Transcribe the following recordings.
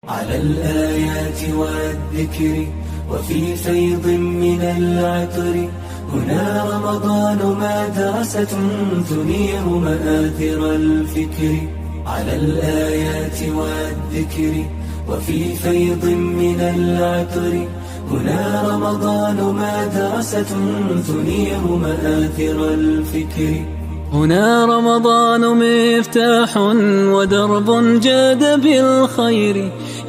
على الآيات والذكر وفي فيض من العطر هنا رمضان مدرسة تنير مآثر الفكر على الآيات والذكر وفي فيض من العطر هنا رمضان مدرسة تنير مآثر الفكر هنا رمضان مفتاح ودرب جاد بالخير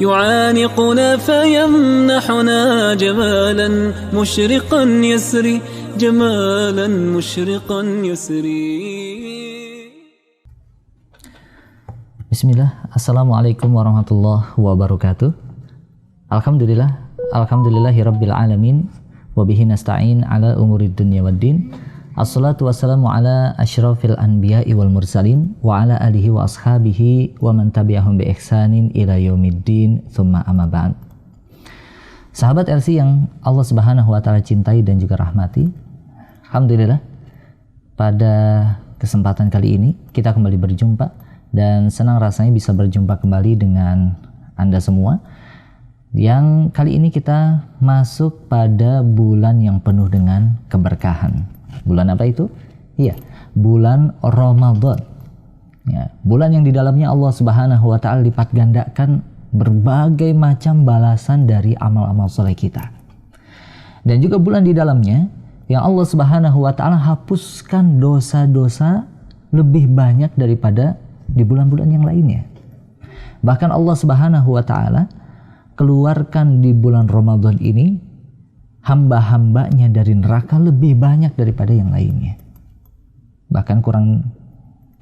يعانقنا فيمنحنا جمالا مشرقا يسري جمالا مشرقا يسري. Bismillah, Assalamualaikum warahmatullahi wabarakatuh. Alhamdulillahi rabbil alamin. Wabihi nasta'in ala umurid dunya waddin. Assalatu wassalamu ala asyrafil anbiya'i wal mursalin wa ala alihi wa ashabihi wa man tabi'ahum bi ihsanin ila yaumiddin thumma amma ba'd. Sahabat LC yang Allah Subhanahu wa taala cintai dan juga rahmati, alhamdulillah pada kesempatan kali ini kita kembali berjumpa dan senang rasanya bisa berjumpa kembali dengan Anda semua. Yang kali ini kita masuk pada bulan yang penuh dengan keberkahan. Bulan apa itu? Iya, bulan Ramadan. Ya, bulan yang di dalamnya Allah Subhanahu wa taala lipat gandakan berbagai macam balasan dari amal-amal soleh kita. Dan juga bulan di dalamnya yang Allah Subhanahu wa taala hapuskan dosa-dosa lebih banyak daripada di bulan-bulan yang lainnya. Bahkan Allah Subhanahu wa taala keluarkan di bulan Ramadan ini hamba-hambanya dari neraka lebih banyak daripada yang lainnya. Bahkan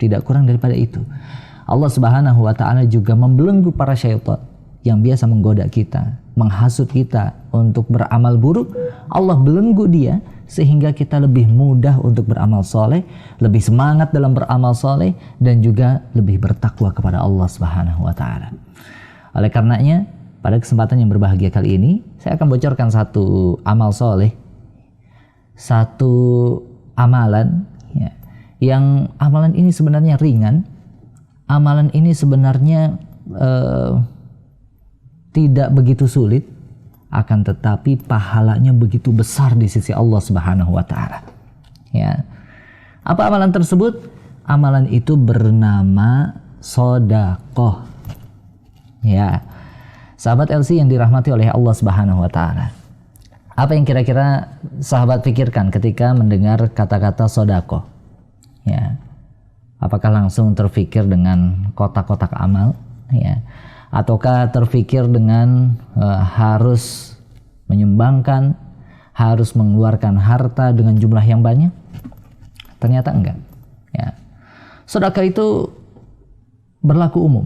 tidak kurang daripada itu. Allah Subhanahu wa taala juga membelenggu para syaitan yang biasa menggoda kita, menghasut kita untuk beramal buruk. Allah belenggu dia sehingga kita lebih mudah untuk beramal soleh, lebih semangat dalam beramal soleh, dan juga lebih bertakwa kepada Allah Subhanahu wa taala. Oleh karenanya, pada kesempatan yang berbahagia kali ini, saya akan bocorkan satu amal soleh, satu amalan, ya, yang amalan ini sebenarnya ringan, amalan ini sebenarnya tidak begitu sulit, akan tetapi pahalanya begitu besar di sisi Allah Subhanahu wa taala. Ya. Apa amalan tersebut? Amalan itu bernama sedekah. Ya. Sahabat LC yang dirahmati oleh Allah Subhanahu wa taala. Apa yang kira-kira sahabat pikirkan ketika mendengar kata-kata sedekah? Ya. Apakah langsung terfikir dengan kotak-kotak amal, ya? Ataukah terfikir dengan harus menyumbangkan, harus mengeluarkan harta dengan jumlah yang banyak? Ternyata enggak. Ya. Sedekah itu berlaku umum.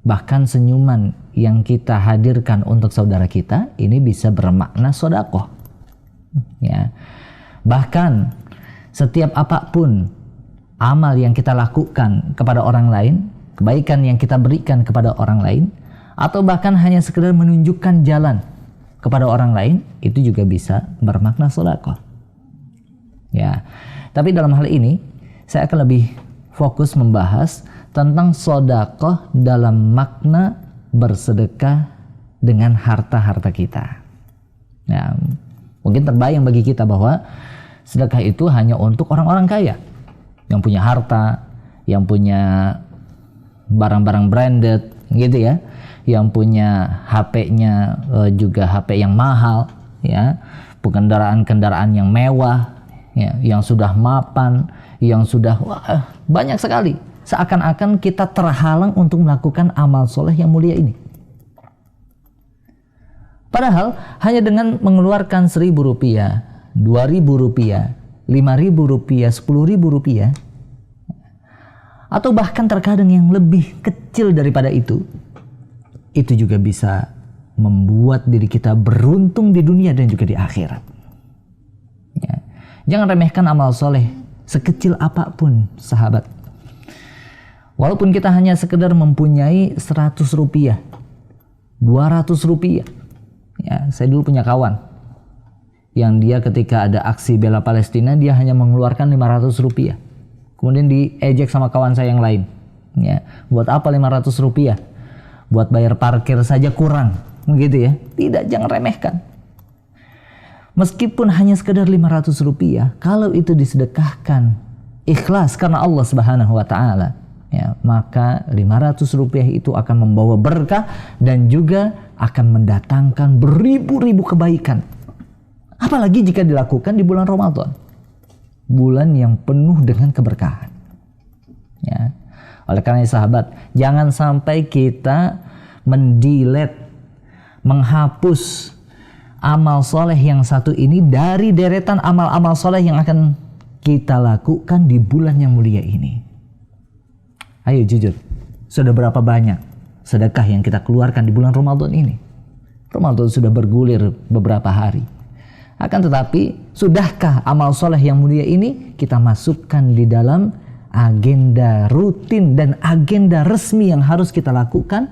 Bahkan senyuman yang kita hadirkan untuk saudara kita ini bisa bermakna sedekah. Ya. Bahkan setiap apapun amal yang kita lakukan kepada orang lain, kebaikan yang kita berikan kepada orang lain, atau bahkan hanya sekedar menunjukkan jalan kepada orang lain, itu juga bisa bermakna sedekah. Ya. Tapi dalam hal ini saya akan lebih fokus membahas tentang sedekah dalam makna bersedekah dengan harta-harta kita. Nah, mungkin terbayang bagi kita bahwa sedekah itu hanya untuk orang-orang kaya yang punya harta, yang punya barang-barang branded, gitu ya, yang punya HP-nya juga HP yang mahal, ya, kendaraan-kendaraan yang mewah, ya, yang sudah mapan, yang sudah banyak sekali. Seakan-akan kita terhalang untuk melakukan amal soleh yang mulia ini. Padahal hanya dengan mengeluarkan Rp1.000, Rp2.000, Rp5.000, Rp10.000, atau bahkan terkadang yang lebih kecil daripada itu juga bisa membuat diri kita beruntung di dunia dan juga di akhirat. Ya. Jangan remehkan amal soleh sekecil apapun, sahabat. Walaupun kita hanya sekedar mempunyai Rp100, Rp200. Ya, saya dulu punya kawan yang dia ketika ada aksi bela Palestina, dia hanya mengeluarkan Rp500. Kemudian diejek sama kawan saya yang lain. Ya, buat apa Rp500? buat bayar parkir saja kurang, begitu ya. Tidak, jangan remehkan. Meskipun hanya sekedar 500 rupiah, kalau itu disedekahkan ikhlas karena Allah Subhanahu wa taala, ya, maka 500 rupiah itu akan membawa berkah dan juga akan mendatangkan beribu-ribu kebaikan. Apalagi jika dilakukan di bulan Ramadan, bulan yang penuh dengan keberkahan. Ya. Oleh karena itu sahabat, jangan sampai kita mendelete, menghapus amal soleh yang satu ini dari deretan amal-amal soleh yang akan kita lakukan di bulan yang mulia ini. Ayo jujur, sudah berapa banyak sedekah yang kita keluarkan di bulan Ramadan ini? Ramadan sudah bergulir beberapa hari. Akan tetapi, sudahkah amal soleh yang mulia ini kita masukkan di dalam agenda rutin dan agenda resmi yang harus kita lakukan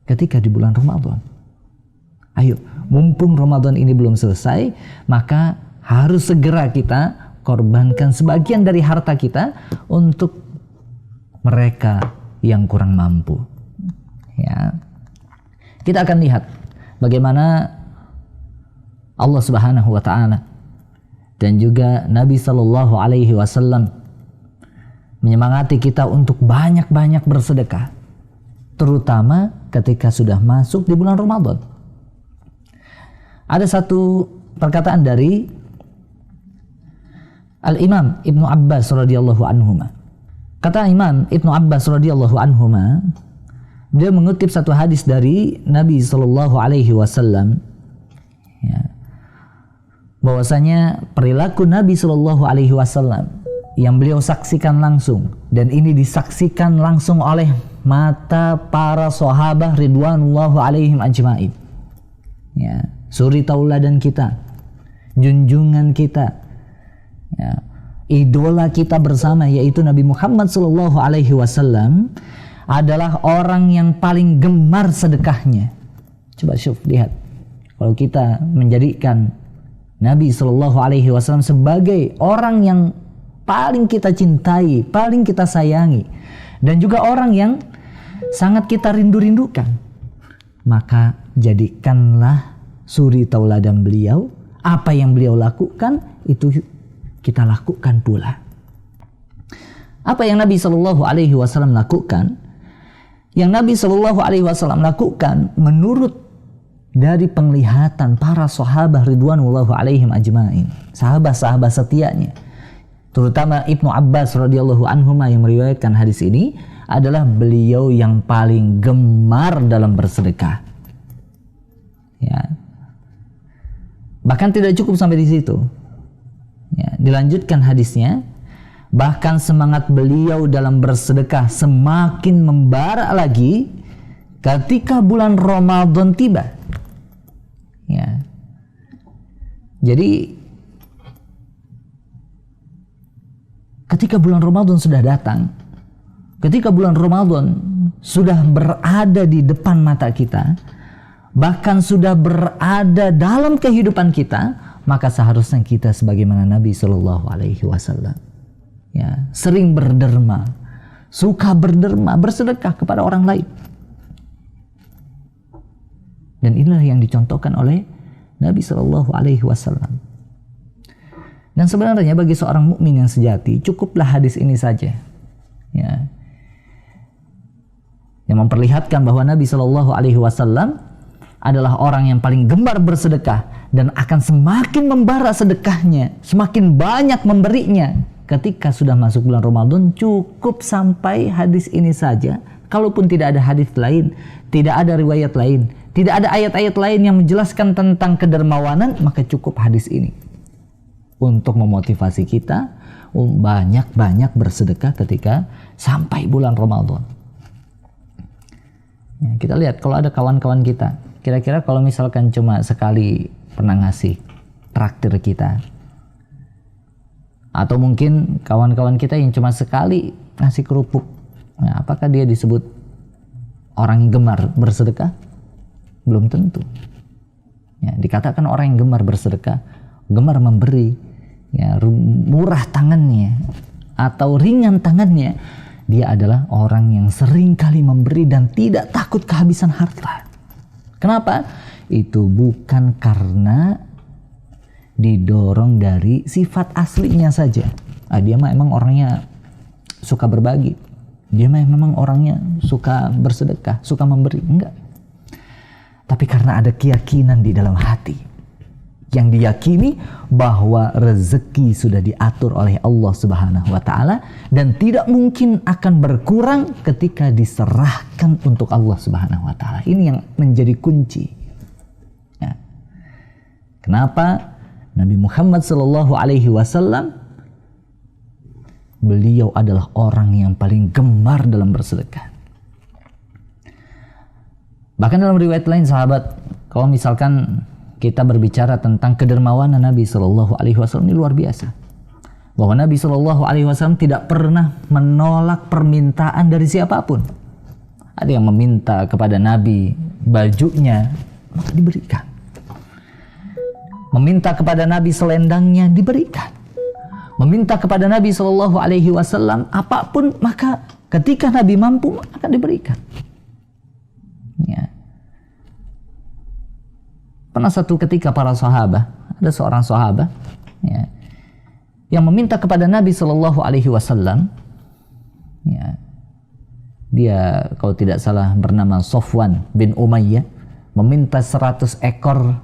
ketika di bulan Ramadan? Ayo, mumpung Ramadan ini belum selesai, maka harus segera kita korbankan sebagian dari harta kita untuk mereka yang kurang mampu. Ya. Kita akan lihat bagaimana Allah Subhanahu wa taala dan juga Nabi sallallahu alaihi wasallam menyemangati kita untuk banyak-banyak bersedekah, terutama ketika sudah masuk di bulan Ramadan. Ada satu perkataan dari Al-Imam Ibnu Abbas radhiyallahu anhuma. Kata Imam Ibnu Abbas radhiyallahu anhuma, dia mengutip satu hadis dari Nabi sallallahu alaihi wasallam, ya, bahwasanya perilaku Nabi sallallahu alaihi wasallam yang beliau saksikan langsung, dan ini disaksikan langsung oleh mata para sahabat ridwanullahu alaihim ajmain. Ya, suri tauladan kita, junjungan kita, ya, idola kita bersama yaitu Nabi Muhammad sallallahu alaihi wasallam adalah orang yang paling gemar sedekahnya. Coba lihat, kalau kita menjadikan Nabi sallallahu alaihi wasallam sebagai orang yang paling kita cintai, paling kita sayangi, dan juga orang yang sangat kita rindu-rindukan, maka jadikanlah suri tauladan beliau. Apa yang beliau lakukan itu kita lakukan pula. Apa yang Nabi sallallahu alaihi wasallam lakukan? Yang Nabi sallallahu alaihi wasallam lakukan menurut dari penglihatan para sahabat ridwanullahu alaihim ajmain, sahabat-sahabat setianya, terutama Ibnu Abbas radhiyallahu anhuma yang meriwayatkan hadis ini, adalah beliau yang paling gemar dalam bersedekah. Ya. Bahkan tidak cukup sampai di situ. Ya, dilanjutkan hadisnya, bahkan semangat beliau dalam bersedekah semakin membara lagi ketika bulan Ramadan tiba. Ya. Jadi ketika bulan Ramadan sudah datang, ketika bulan Ramadan sudah berada di depan mata kita, bahkan sudah berada dalam kehidupan kita, maka seharusnya kita sebagaimana Nabi Shallallahu Alaihi Wasallam, ya, sering berderma, suka berderma, bersedekah kepada orang lain. Dan inilah yang dicontohkan oleh Nabi Shallallahu Alaihi Wasallam. Dan sebenarnya bagi seorang mukmin yang sejati, cukuplah hadis ini saja, ya, yang memperlihatkan bahwa Nabi Shallallahu Alaihi Wasallam adalah orang yang paling gemar bersedekah dan akan semakin membara sedekahnya, semakin banyak memberinya ketika sudah masuk bulan Ramadan. Cukup sampai hadis ini saja. Kalaupun tidak ada hadis lain, tidak ada riwayat lain, tidak ada ayat-ayat lain yang menjelaskan tentang kedermawanan, maka cukup hadis ini untuk memotivasi kita banyak-banyak bersedekah ketika sampai bulan Ramadan. Ya, kita lihat kalau ada kawan-kawan kita, kira-kira kalau misalkan cuma sekali pernah ngasih traktir kita, atau mungkin kawan-kawan kita yang cuma sekali ngasih kerupuk, nah, apakah dia disebut orang yang gemar bersedekah? Belum tentu. Ya, dikatakan orang yang gemar bersedekah, gemar memberi, ya, murah tangannya atau ringan tangannya, dia adalah orang yang sering kali memberi dan tidak takut kehabisan harta. Kenapa? Itu bukan karena didorong dari sifat aslinya saja. Dia mah emang orangnya suka berbagi. Dia mah memang orangnya suka bersedekah, suka memberi. Enggak. Tapi karena ada keyakinan di dalam hati. Yang diyakini bahwa rezeki sudah diatur oleh Allah Subhanahu wa Ta'ala dan tidak mungkin akan berkurang ketika diserahkan untuk Allah Subhanahu wa Ta'ala. Ini yang menjadi kunci. Ya. Kenapa Nabi Muhammad SAW beliau adalah orang yang paling gemar dalam bersedekah. Bahkan dalam riwayat lain sahabat, kalau misalkan kita berbicara tentang kedermawanan Nabi SAW, ini luar biasa. Bahwa Nabi SAW tidak pernah menolak permintaan dari siapapun. Ada yang meminta kepada Nabi bajunya, maka diberikan. Meminta kepada Nabi selendangnya, diberikan. Meminta kepada Nabi SAW apapun, maka ketika Nabi mampu akan diberikan. Ya. Pernah satu ketika para sahabat, ada seorang sahabat ya, yang meminta kepada Nabi SAW. Ya, dia kalau tidak salah bernama Sofwan bin Umayyah, meminta 100 ekor,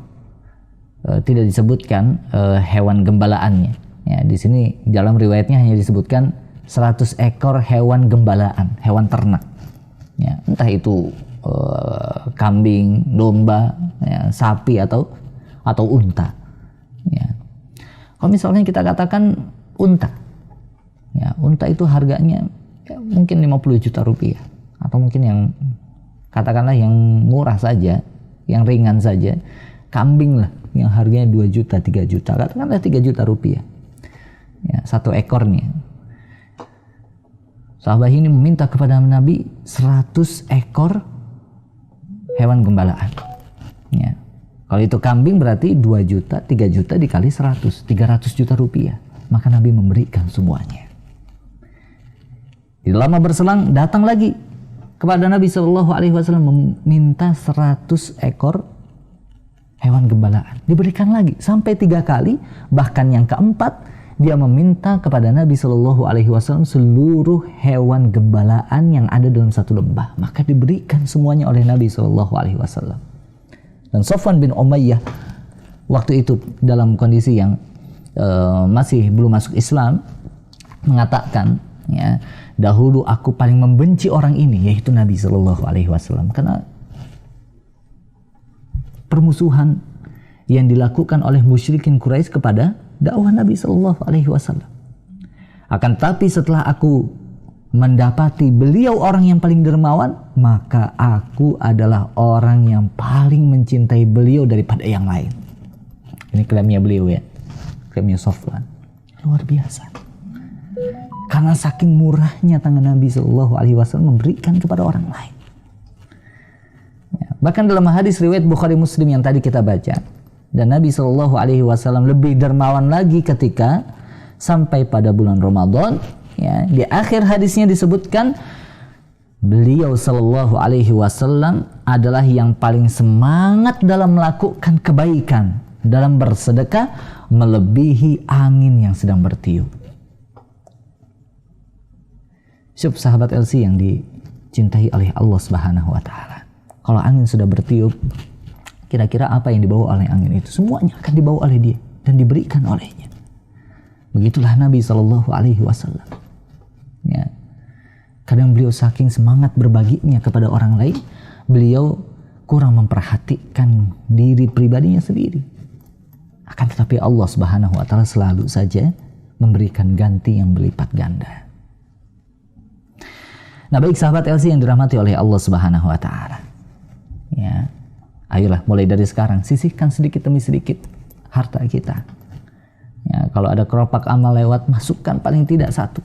tidak disebutkan hewan gembalaannya. Ya, di sini dalam riwayatnya hanya disebutkan 100 ekor hewan gembalaan, hewan ternak. Ya, entah itu kambing, domba, ya, sapi atau unta. Ya. Kalau misalnya kita katakan unta, ya, unta itu harganya ya, mungkin 50 juta rupiah, atau mungkin yang katakanlah yang murah saja, yang ringan saja, kambing lah yang harganya 2 juta, 3 juta, katakanlah 3 juta rupiah. Ya, 1 ekornya. Sahabat ini meminta kepada Nabi 100 ekor hewan gembalaan. Ya. Kalau itu kambing berarti 2 juta, 3 juta dikali 100, 300 juta rupiah. Maka Nabi memberikan semuanya. Tidak lama berselang datang lagi kepada Nabi SAW meminta 100 ekor hewan gembalaan. Diberikan lagi sampai 3 kali, bahkan yang keempat dia meminta kepada Nabi SAW seluruh hewan gembalaan yang ada dalam satu lembah. Maka diberikan semuanya oleh Nabi SAW. Dan Sofwan bin Umayyah waktu itu dalam kondisi yang masih belum masuk Islam mengatakan, ya, dahulu aku paling membenci orang ini, yaitu Nabi SAW, karena permusuhan yang dilakukan oleh musyrikin Quraisy kepada dakwah Nabi SAW. Akan tetapi setelah aku mendapati beliau orang yang paling dermawan, maka aku adalah orang yang paling mencintai beliau daripada yang lain. Ini klaimnya beliau, ya, klaimnya Sofwan. Luar biasa. Karena saking murahnya tangan Nabi SAW memberikan kepada orang lain. Ya, bahkan dalam hadis riwayat Bukhari Muslim yang tadi kita baca, dan Nabi SAW lebih dermawan lagi ketika sampai pada bulan Ramadan. Ya, di akhir hadisnya disebutkan beliau SAW adalah yang paling semangat dalam melakukan kebaikan, dalam bersedekah melebihi angin yang sedang bertiup. Sahabat LC yang dicintai oleh Allah Subhanahu wa Ta'ala, kalau angin sudah bertiup, kira-kira apa yang dibawa oleh angin itu? Semuanya akan dibawa oleh dia dan diberikan olehnya. Begitulah Nabi SAW. Ya. Kadang beliau saking semangat berbaginya kepada orang lain, beliau kurang memperhatikan diri pribadinya sendiri. Akan tetapi Allah Subhanahu wa Ta'ala selalu saja memberikan ganti yang berlipat ganda. Nah, baik sahabat LC yang dirahmati oleh Allah Subhanahu wa Ta'ala. Ya. Ayolah mulai dari sekarang sisihkan sedikit demi sedikit harta kita. Ya, kalau ada keropak amal lewat, masukkan paling tidak 1.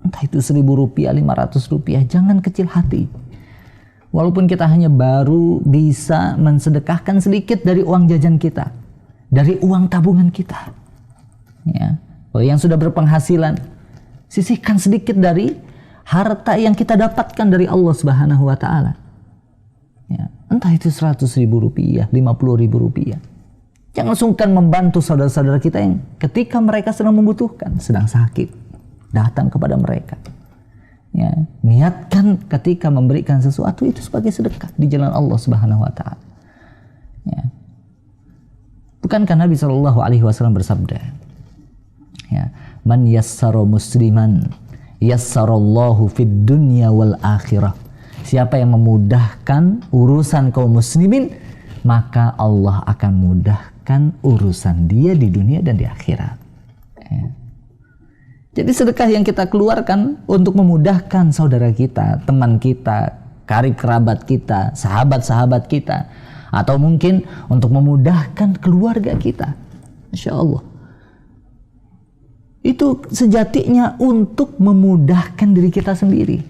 Entah itu 1.000 rupiah, 500 rupiah, jangan kecil hati. Walaupun kita hanya baru bisa mensedekahkan sedikit dari uang jajan kita, dari uang tabungan kita. Ya, yang sudah berpenghasilan, sisihkan sedikit dari harta yang kita dapatkan dari Allah Subhanahu wa taala. Ya, entah itu 100.000 rupiah, 50.000 rupiah. Jangan sungkan membantu saudara-saudara kita yang ketika mereka sedang membutuhkan, sedang sakit, datang kepada mereka. Ya, niatkan ketika memberikan sesuatu itu sebagai sedekah di jalan Allah Subhanahu wa taala. Ya. Bukankah Nabi Shallallahu alaihi wasallam bersabda, ya, man yassara musliman yassarallahu fid dunya wal akhirah. Siapa yang memudahkan urusan kaum muslimin, maka Allah akan mudahkan urusan dia di dunia dan di akhirat. Ya. Jadi sedekah yang kita keluarkan untuk memudahkan saudara kita, teman kita, karib kerabat kita, sahabat-sahabat kita, atau mungkin untuk memudahkan keluarga kita. Masya Allah. Itu sejatinya untuk memudahkan diri kita sendiri.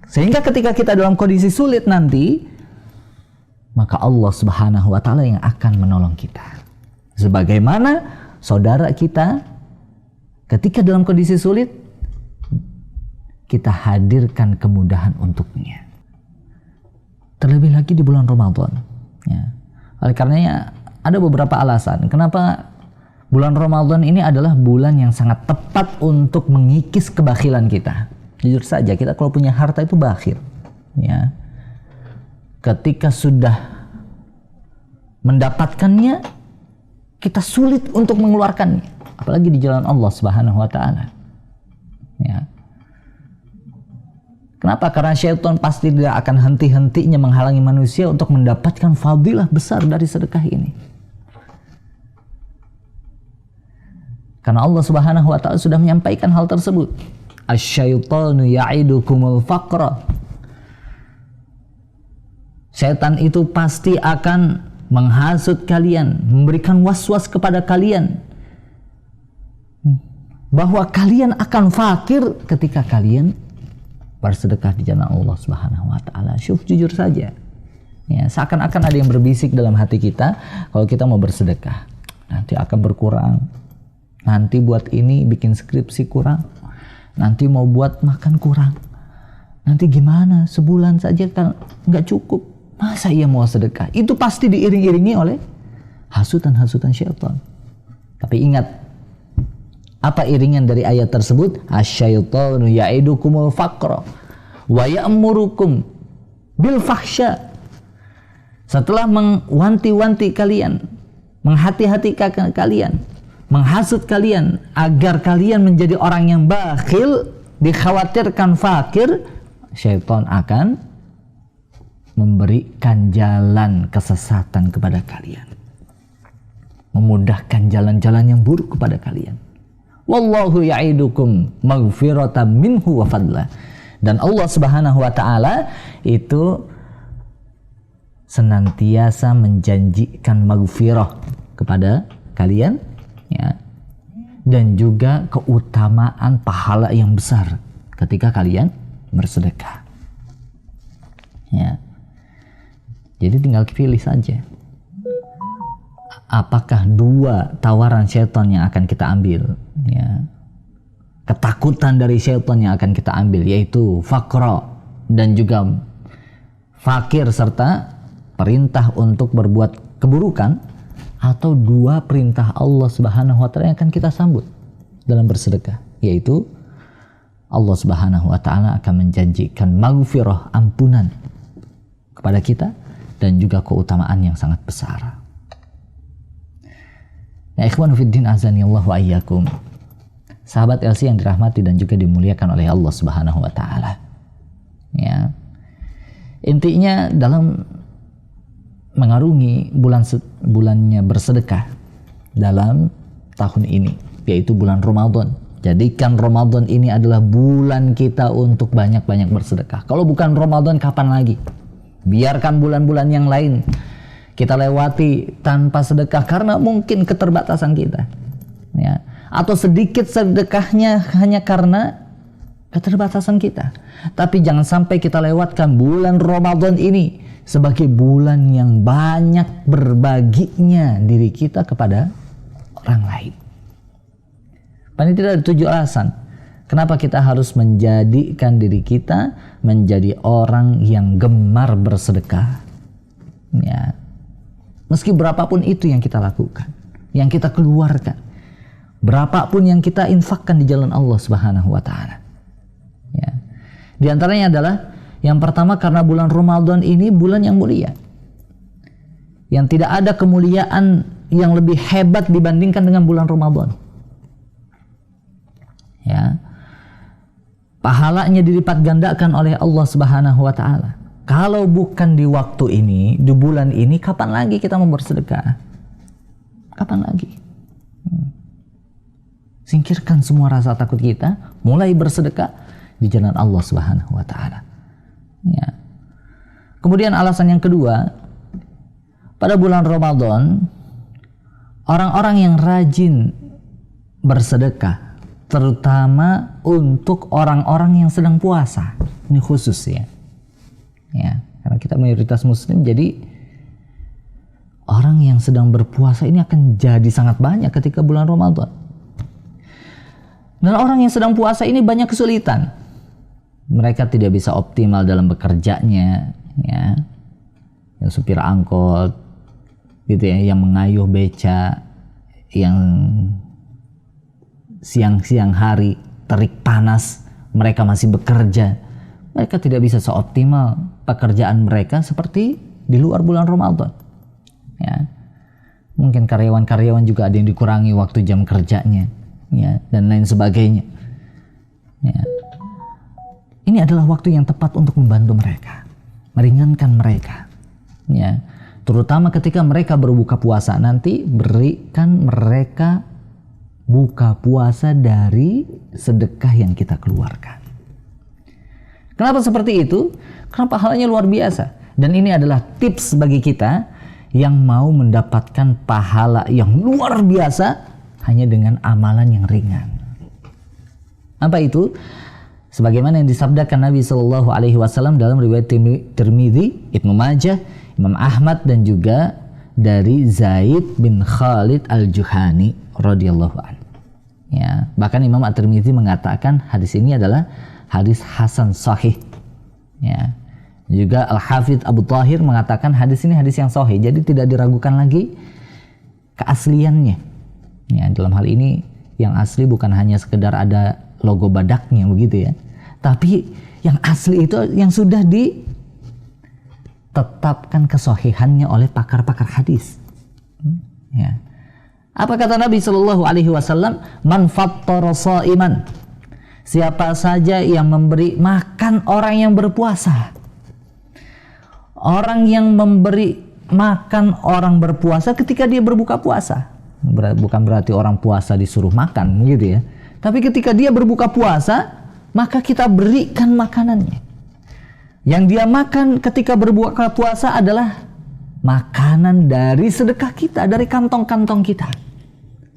Sehingga ketika kita dalam kondisi sulit nanti, maka Allah Subhanahu wa taala yang akan menolong kita. Sebagaimana saudara kita ketika dalam kondisi sulit, kita hadirkan kemudahan untuknya. Terlebih lagi di bulan Ramadan. Ya. Oleh karenanya ada beberapa alasan kenapa bulan Ramadan ini adalah bulan yang sangat tepat untuk mengikis kebakhilan kita. Jujur saja, kita kalau punya harta itu bakhil. Ya. Ketika sudah mendapatkannya, kita sulit untuk mengeluarkannya. Apalagi di jalan Allah Subhanahu wa taala. Ya. Kenapa? Karena syaitan pasti tidak akan henti-hentinya menghalangi manusia untuk mendapatkan fadilah besar dari sedekah ini. Karena Allah Subhanahu wa taala sudah menyampaikan hal tersebut. Asyaitanu ya'idukumul faqra. Syaitan itu pasti akan menghasut kalian, memberikan was-was kepada kalian bahwa kalian akan fakir ketika kalian bersedekah di jalan Allah Subhanahu wa taala. Syuf, jujur saja. Ya, seakan-akan ada yang berbisik dalam hati kita, kalau kita mau bersedekah nanti akan berkurang. Nanti buat ini bikin skripsi kurang. Nanti mau buat makan kurang. Nanti gimana? Sebulan saja kan nggak cukup. Masa ia mau sedekah? Itu pasti diiring-iringi oleh hasutan-hasutan syaitan. Tapi ingat, apa iringan dari ayat tersebut? Asyaitanu ya'idukumul faqra wa ya'murukum bil fahsya. Setelah mengwanti-wanti kalian, menghati-hatikan kalian, menghasut kalian agar kalian menjadi orang yang bakhil, dikhawatirkan fakir, syaitan akan memberikan jalan kesesatan kepada kalian, memudahkan jalan-jalan yang buruk kepada kalian. Wallahu ya'idukum maghfiratan minhu wa fadla. Dan Allah Subhanahu wa taala itu senantiasa menjanjikan maghfirah kepada kalian, ya, dan juga keutamaan pahala yang besar ketika kalian bersedekah. Ya. Jadi tinggal pilih saja. Apakah dua tawaran syaitan yang akan kita ambil, ya, ketakutan dari syaitan yang akan kita ambil, yaitu faqra dan juga fakir serta perintah untuk berbuat keburukan, atau dua perintah Allah Subhanahu wa taala yang akan kita sambut dalam bersedekah, yaitu Allah Subhanahu wa taala akan menjanjikan maghfirah, ampunan kepada kita, dan juga keutamaan yang sangat besar. Ya ikhwanu fiddin, azani Allah wa iyyakum. Sahabat LC yang dirahmati dan juga dimuliakan oleh Allah Subhanahu wa taala. Ya. Intinya dalam mengarungi bulannya bersedekah dalam tahun ini, yaitu bulan Ramadan. Jadikan Ramadan ini adalah bulan kita untuk banyak-banyak bersedekah. Kalau bukan Ramadan, kapan lagi? Biarkan bulan-bulan yang lain kita lewati tanpa sedekah karena mungkin keterbatasan kita, ya, atau sedikit sedekahnya hanya karena keterbatasan kita. Tapi jangan sampai kita lewatkan bulan Ramadan ini sebagai bulan yang banyak berbaginya diri kita kepada orang lain. Paling tidak ada 7 alasan Kenapa kita harus menjadikan diri kita menjadi orang yang gemar bersedekah? Ya. Meski berapapun itu yang kita lakukan, yang kita keluarkan, berapapun yang kita infakkan di jalan Allah Subhanahu wa taala. Ya. Di antaranya adalah yang pertama, karena bulan Ramadan ini bulan yang mulia. Yang tidak ada kemuliaan yang lebih hebat dibandingkan dengan bulan Ramadan. Ya. Pahalanya dilipat gandakan oleh Allah Subhanahu wa taala. Kalau bukan di waktu ini, di bulan ini, kapan lagi kita mau bersedekah? Kapan lagi? Singkirkan semua rasa takut kita, mulai bersedekah di jalan Allah Subhanahu wa taala. Ya. Kemudian alasan yang kedua, pada bulan Ramadan, orang-orang yang rajin bersedekah, terutama untuk orang-orang yang sedang puasa. Ini khusus ya. Ya, karena kita mayoritas muslim, jadi orang yang sedang berpuasa ini akan jadi sangat banyak ketika bulan Ramadan. Dan orang yang sedang puasa ini banyak kesulitan. Mereka tidak bisa optimal dalam bekerjanya, ya. Yang supir angkot gitu ya, yang mengayuh beca, yang siang-siang hari terik panas mereka masih bekerja, mereka tidak bisa seoptimal pekerjaan mereka seperti di luar bulan Ramadan. Ya. Mungkin karyawan-karyawan juga ada yang dikurangi waktu jam kerjanya, ya, dan lain sebagainya. Ya. Ini adalah waktu yang tepat untuk membantu mereka, meringankan mereka. Ya. Terutama ketika mereka berbuka puasa, nanti berikan mereka buka puasa dari sedekah yang kita keluarkan. Kenapa seperti itu? Karena pahalanya luar biasa. Dan ini adalah tips bagi kita yang mau mendapatkan pahala yang luar biasa hanya dengan amalan yang ringan. Apa itu? Sebagaimana yang disabdakan Nabi Shallallahu Alaihi Wasallam dalam riwayat Tirmidzi, Ibnu Majah, Imam Ahmad, dan juga dari Zaid bin Khalid al-Juhani radhiyallahu anhu. Ya, bahkan Imam At-Tirmidzi mengatakan hadis ini adalah hadis hasan sahih. Ya. Juga Al-Hafidz Abu Thahir mengatakan hadis ini hadis yang sahih, jadi tidak diragukan lagi keasliannya. Ya, dalam hal ini yang asli bukan hanya sekedar ada logo badaknya begitu ya, tapi yang asli itu yang sudah ditetapkan kesahihannya oleh pakar-pakar hadis. Ya. Apa kata Nabi Shallallahu Alaihi Wasallam? Man fattara shaiman, siapa saja yang memberi makan orang yang berpuasa. Orang yang memberi makan orang berpuasa ketika dia berbuka puasa. Bukan berarti orang puasa disuruh makan gitu ya. Tapi ketika dia berbuka puasa, maka kita berikan makanannya. Yang dia makan ketika berbuka puasa adalah makanan dari sedekah kita, dari kantong-kantong kita.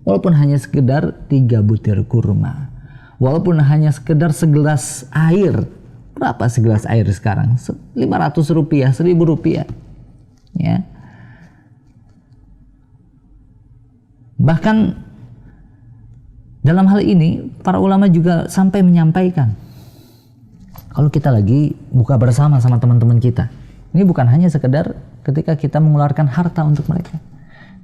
Walaupun hanya sekedar 3 butir kurma, walaupun hanya sekedar segelas air. Berapa segelas air sekarang? 500 rupiah, 1000 rupiah. Ya. Bahkan dalam hal ini para ulama juga sampai menyampaikan, kalau kita lagi buka bersama sama teman-teman kita, ini bukan hanya sekedar ketika kita mengeluarkan harta untuk mereka,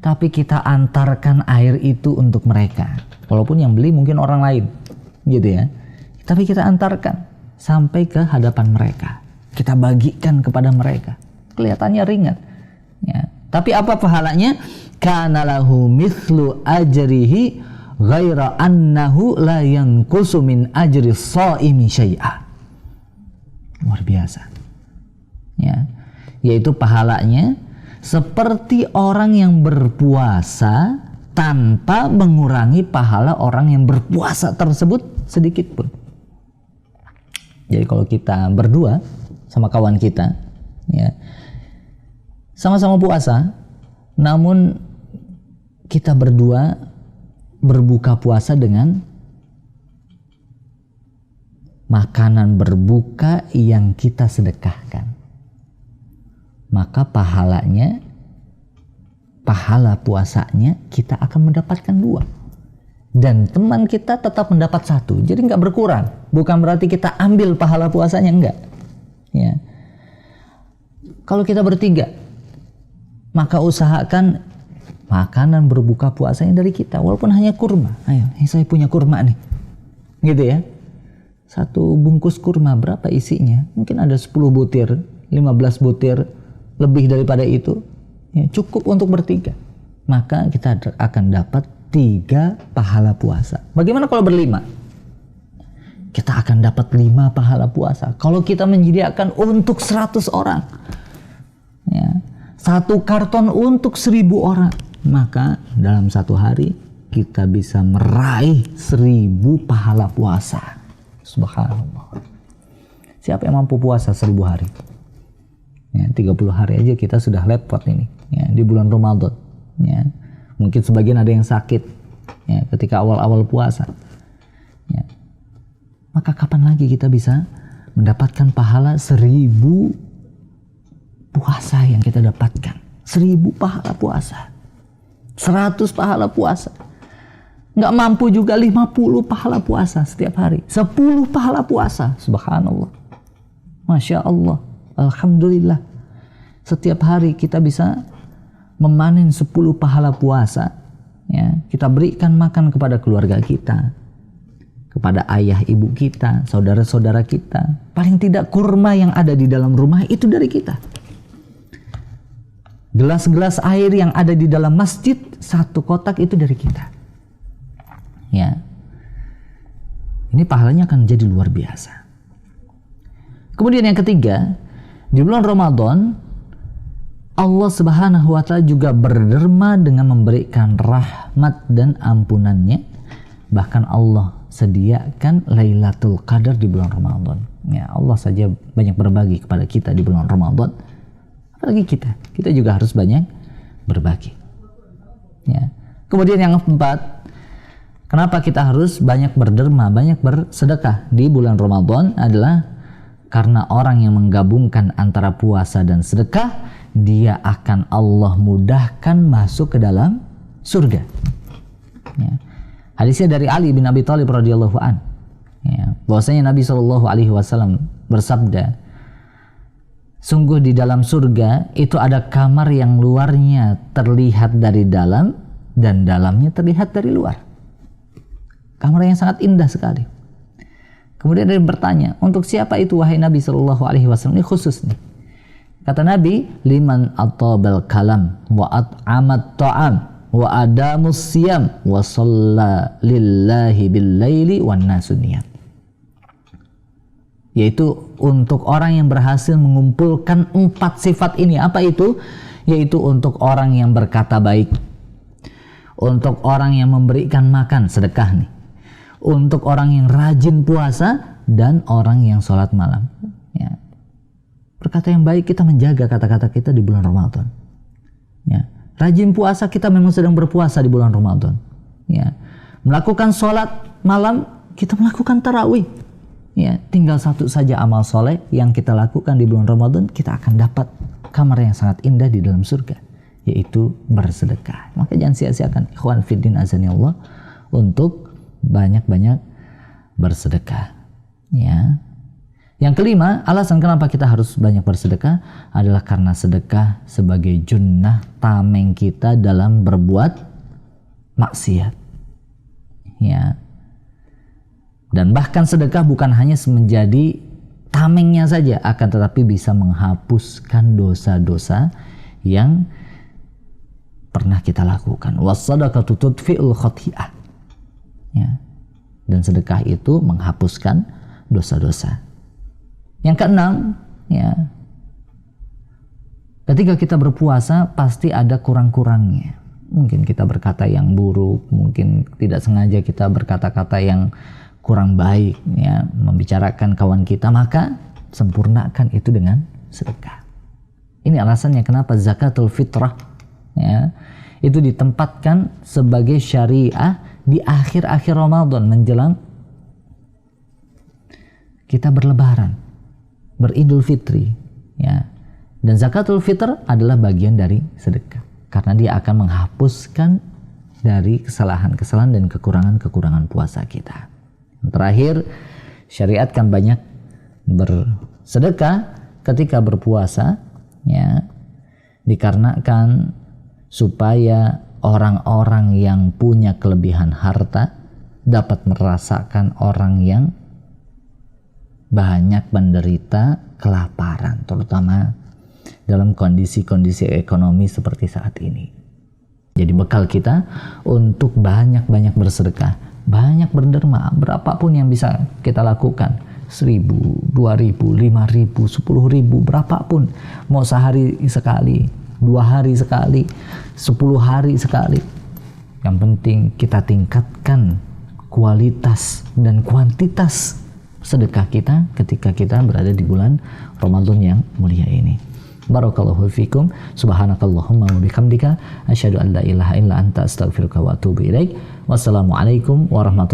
tapi kita antarkan air itu untuk mereka. Walaupun yang beli mungkin orang lain, gitu ya. Tapi kita antarkan sampai ke hadapan mereka. Kita bagikan kepada mereka. Kelihatannya ringan. Ya. Tapi apa pahalanya? Kana lahu mithlu ajrihi ghaira annahu la yanqusu min ajri shaimi syai'a. Luar biasa. Ya. Yaitu pahalanya seperti orang yang berpuasa tanpa mengurangi pahala orang yang berpuasa tersebut sedikit pun. Jadi kalau kita berdua sama kawan kita, ya, sama-sama puasa, namun kita berdua berbuka puasa dengan makanan berbuka yang kita sedekahkan, maka pahala puasanya kita akan mendapatkan 2. dan teman kita tetap mendapat 1. Jadi nggak berkurang. Bukan berarti kita ambil pahala puasanya, enggak. Ya. Kalau kita bertiga, maka usahakan makanan berbuka puasanya dari kita, walaupun hanya kurma. Ayo, saya punya kurma nih, gitu ya. 1 bungkus kurma berapa isinya? Mungkin ada 10 butir, 15 butir, lebih daripada itu. Ya, cukup untuk bertiga. Maka kita akan dapat 3 pahala puasa. Bagaimana kalau berlima? Kita akan dapat 5 pahala puasa. Kalau kita menyediakan untuk 100 orang, ya, 1 karton untuk 1000 orang, maka dalam 1 hari kita bisa meraih 1000 pahala puasa. Subhanallah. Siapa yang mampu puasa 1000 hari? Ya, 30 hari aja kita sudah repot ini, ya, di bulan Ramadan. Ya. Mungkin sebagian ada yang sakit, ya, ketika awal-awal puasa. Ya. Maka kapan lagi kita bisa mendapatkan pahala 1000 puasa yang kita dapatkan? 1000 pahala puasa, 100 pahala puasa. Nggak mampu juga 50 pahala puasa setiap hari, 10 pahala puasa. Subhanallah, Masya Allah, Alhamdulillah. Setiap hari kita bisa memanen 10 pahala puasa, ya, kita berikan makan kepada keluarga kita, kepada ayah ibu kita, saudara-saudara kita. Paling tidak kurma yang ada di dalam rumah itu dari kita. Gelas-gelas air yang ada di dalam masjid 1 kotak itu dari kita. Ya, ini pahalanya akan jadi luar biasa. Kemudian yang ketiga, di bulan Ramadan Allah Subhanahu wa Ta'ala juga berderma dengan memberikan rahmat dan ampunannya. Bahkan Allah sediakan Lailatul Qadar di bulan Ramadan. Ya, Allah saja banyak berbagi kepada kita di bulan Ramadan. Apalagi kita juga harus banyak berbagi. Ya. Kemudian yang keempat, kenapa kita harus banyak berderma, banyak bersedekah di bulan Ramadan adalah karena orang yang menggabungkan antara puasa dan sedekah, dia akan Allah mudahkan masuk ke dalam surga. Ya. Hadisnya dari Ali bin Abi Thalib radhiyallahu an, ya, bahwasanya Nabi SAW bersabda, sungguh di dalam surga itu ada kamar yang luarnya terlihat dari dalam dan dalamnya terlihat dari luar. Kamar yang sangat indah sekali. Kemudian dia bertanya, untuk siapa itu wahai Nabi SAW? Ini khusus nih. Kata Nabi, liman atabal kalam wa at'amat ta'am wa adamus siyam wa shalla lillahi bil laili wan nasu niyam. Yaitu untuk orang yang berhasil mengumpulkan 4 sifat ini. Apa itu? Yaitu untuk orang yang berkata baik, untuk orang yang memberikan makan, sedekah nih, untuk orang yang rajin puasa, dan orang yang sholat malam. Ya. Berkata yang baik, kita menjaga kata-kata kita di bulan Ramadan. Ya. Rajin puasa, kita memang sedang berpuasa di bulan Ramadan. Ya. Melakukan sholat malam, kita melakukan tarawih. Ya. Tinggal 1 saja amal soleh yang kita lakukan di bulan Ramadan, kita akan dapat kamar yang sangat indah di dalam surga, yaitu bersedekah. Maka jangan sia-siakan, ikhwan fiddin azani Allah, untuk banyak-banyak bersedekah. Ya. Yang kelima, alasan kenapa kita harus banyak bersedekah adalah karena sedekah sebagai junnah tameng kita dalam berbuat maksiat. Ya. Dan bahkan sedekah bukan hanya menjadi tamengnya saja, akan tetapi bisa menghapuskan dosa-dosa yang pernah kita lakukan. Was-shadaqatu tudfi'ul khati'ah. Ya. Dan sedekah itu menghapuskan dosa-dosa. Yang keenam, ya, ketika kita berpuasa pasti ada kurang-kurangnya. Mungkin kita berkata yang buruk, mungkin tidak sengaja kita berkata-kata yang kurang baik, ya, membicarakan kawan kita, maka sempurnakan itu dengan sedekah. Ini alasannya kenapa zakatul fitrah, ya, itu ditempatkan sebagai syariah di akhir-akhir Ramadan menjelang kita berlebaran, beridul fitri, ya. Dan zakatul fitr adalah bagian dari sedekah karena dia akan menghapuskan dari kesalahan-kesalahan dan kekurangan-kekurangan puasa kita. Yang terakhir, syariatkan banyak bersedekah ketika berpuasa, ya, dikarenakan supaya orang-orang yang punya kelebihan harta dapat merasakan orang yang banyak menderita kelaparan, terutama dalam kondisi-kondisi ekonomi seperti saat ini. Jadi bekal kita untuk banyak-banyak bersedekah, banyak berderma, berapapun yang bisa kita lakukan, 1.000, 2.000, 5.000, 10.000, berapapun, mau sehari sekali, 2 hari sekali, 10 hari sekali. Yang penting kita tingkatkan kualitas dan kuantitas sedekah kita ketika kita berada di bulan Ramadan yang mulia ini. Barakallahu fikum, subhanakallahumma wa bihamdika, asyhadu an la ilaha illa anta, astaghfiruka wa atubu ilaik. Wassalamualaikum warahmatullahi wabarakatuh.